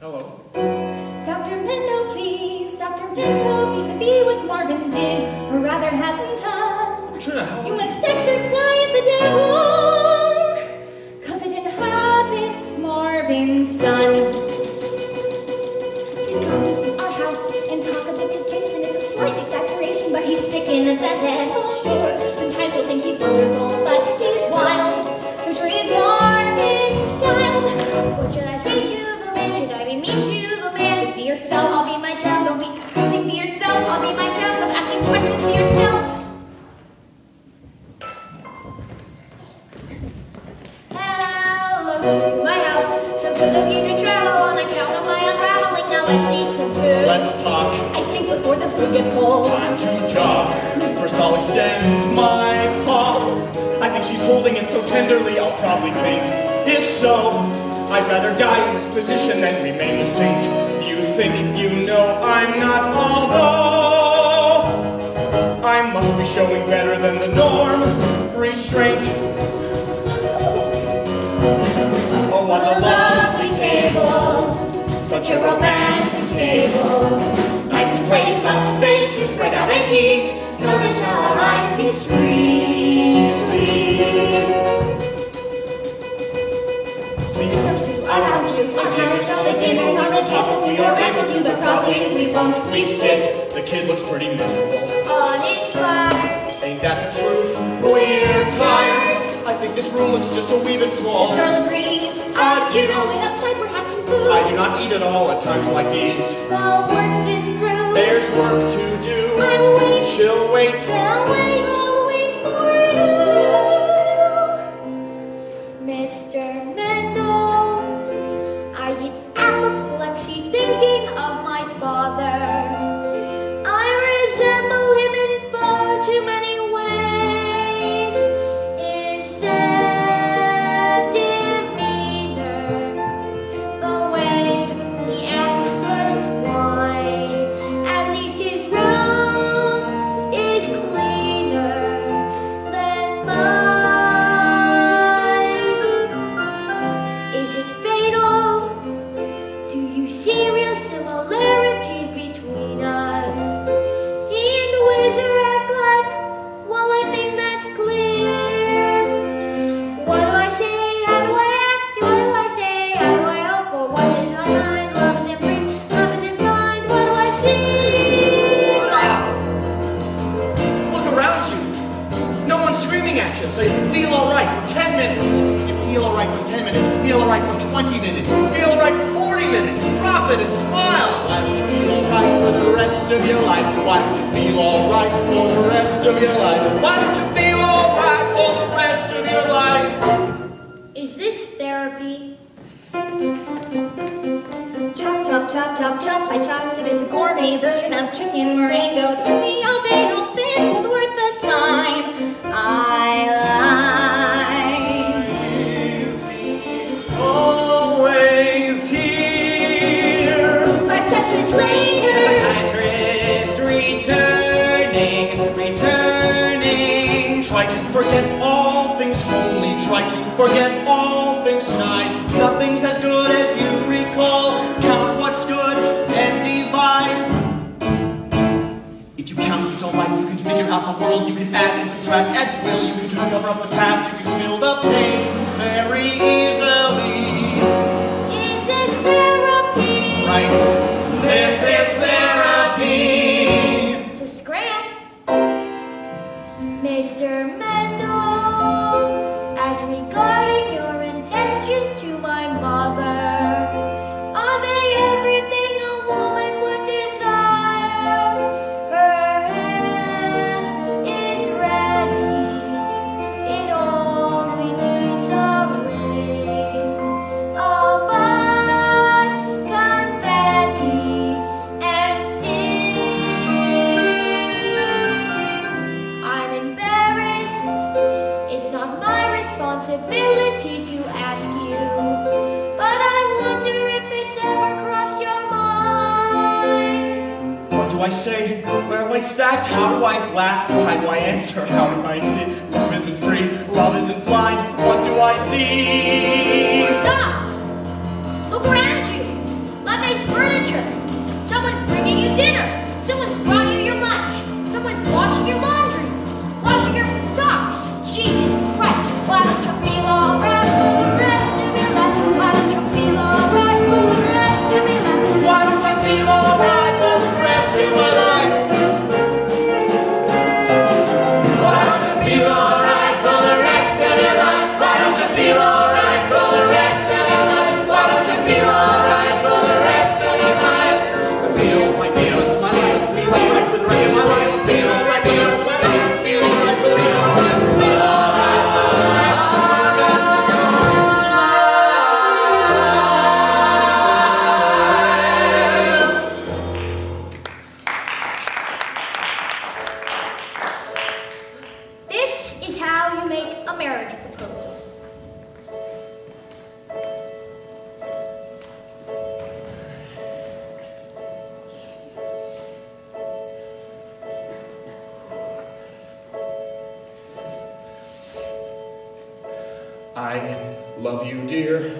Hello. Dr. Mendo, please. Dr. Mendo, vis-a-vis what Marvin did, or rather hasn't done. Trina, you must exercise the devil, 'cause it didn't happen, Marvin's son. Please come to our house and talk a bit to Jason. It's a slight exaggeration, but he's sick in the head. Oh, sure, sometimes you'll think he's wonderful, but he's wild. I'm sure he's Marvin's child. What should I say to the man? Should I be mean to the man? Just be yourself, I'll be myself. Don't be disgusting, be yourself, I'll be myself. Stop asking questions, be yourself. Hello to my house. So good of you to travel on account of my unraveling. Now let's eat some food. Let's talk. I think before the food gets cold. Time to jog. First I'll extend my paw. I think she's holding it so tenderly I'll probably faint. If so, I'd rather die in this position than remain a saint. You think you know I'm not, although I must be showing better than the norm. Restraint. Oh, what a lovely table. Such a romantic table. Nice and place, lots of space to spread out and eat. Notice how our eyes see sweetly. Please come to our house. Our house on the dinner on the table. We are able to, but probably we won't. Please sit. The kid looks pretty miserable. Uninspired. Ain't that the truth? We're tired. I think this room looks just a wee bit small. This girl agrees. Adieu. I'll wait outside, we're having some food. I do not eat at all at times like these. The worst is through. There's work to do. I wait. She'll wait. She'll wait. I'll wait for you. Mr. Mendel, I get apoplexy thinking of my father. I resemble him in far too many ways. His sad demeanor, the way he acts the swine. At least his room is cleaner than mine. Is it fatal? Do you see real similarities between us? He and Wizard act like, well, I think that's clear. What do I say? How do I act? What do I say? How do I hope for? What is my mind? Love isn't free, love isn't blind. What do I see? Stop! Look around you. No one's screaming at you, so you feel alright for 10 minutes. You feel alright for 10 minutes. You feel alright for 20 minutes. You feel alright for 40 minutes. Drop it and smile. Why don't you feel alright for the rest of your life? Why don't you feel alright for the rest of your life? Why don't you feel alright for the rest of your life? Is this therapy? Chop, chop, chop, chop, chop. I chopped it. It's a gourmet version of chicken Marengo. Took me all day. I'll say it was worth the time. I lied. Always here. 5 sessions later. Psychiatrist returning. Try to forget all things homely. Try to forget all things snide. Nothing's as good as you recall. Count what's good and divide. If you count what's alright, you can figure out the world. You can add and subtract at will. You can cover up the past. You can feel the pain very easily. Is this therapy? Right. This is therapy. So scram. Mr. Mendel, as regarding your intentions to my mother, are they everything a woman would desire? Her hand is ready. It only needs a raise. I'll buy confetti and sing. I'm embarrassed. It's not my responsibility to ask you, but I wonder if it's ever crossed your mind. What do I say? Where do I stack? How do I laugh? How do I answer? How do I think? Love isn't free. Love isn't blind. What do I see? Stop! Look around you. Let furniture. Someone's bringing you dinner. Someone's brought you your lunch. Someone's washing your laundry. Washing your socks. Jesus Christ. Why don't you feel alright for the rest of your life? Why don't you feel alright for the rest of your life? Why don't I feel alright for the rest of my life? Why don't you feel alright for the rest of your life? Why don't you feel alright for the rest of your life? Why don't you feel alright for the rest of your life? Feel like feels money, feel alright for the rest of my life. Feel alright, feels money, feel alright for the rest of my life. Feel alright for the rest of my life. This is how you make a marriage proposal. I love you, dear.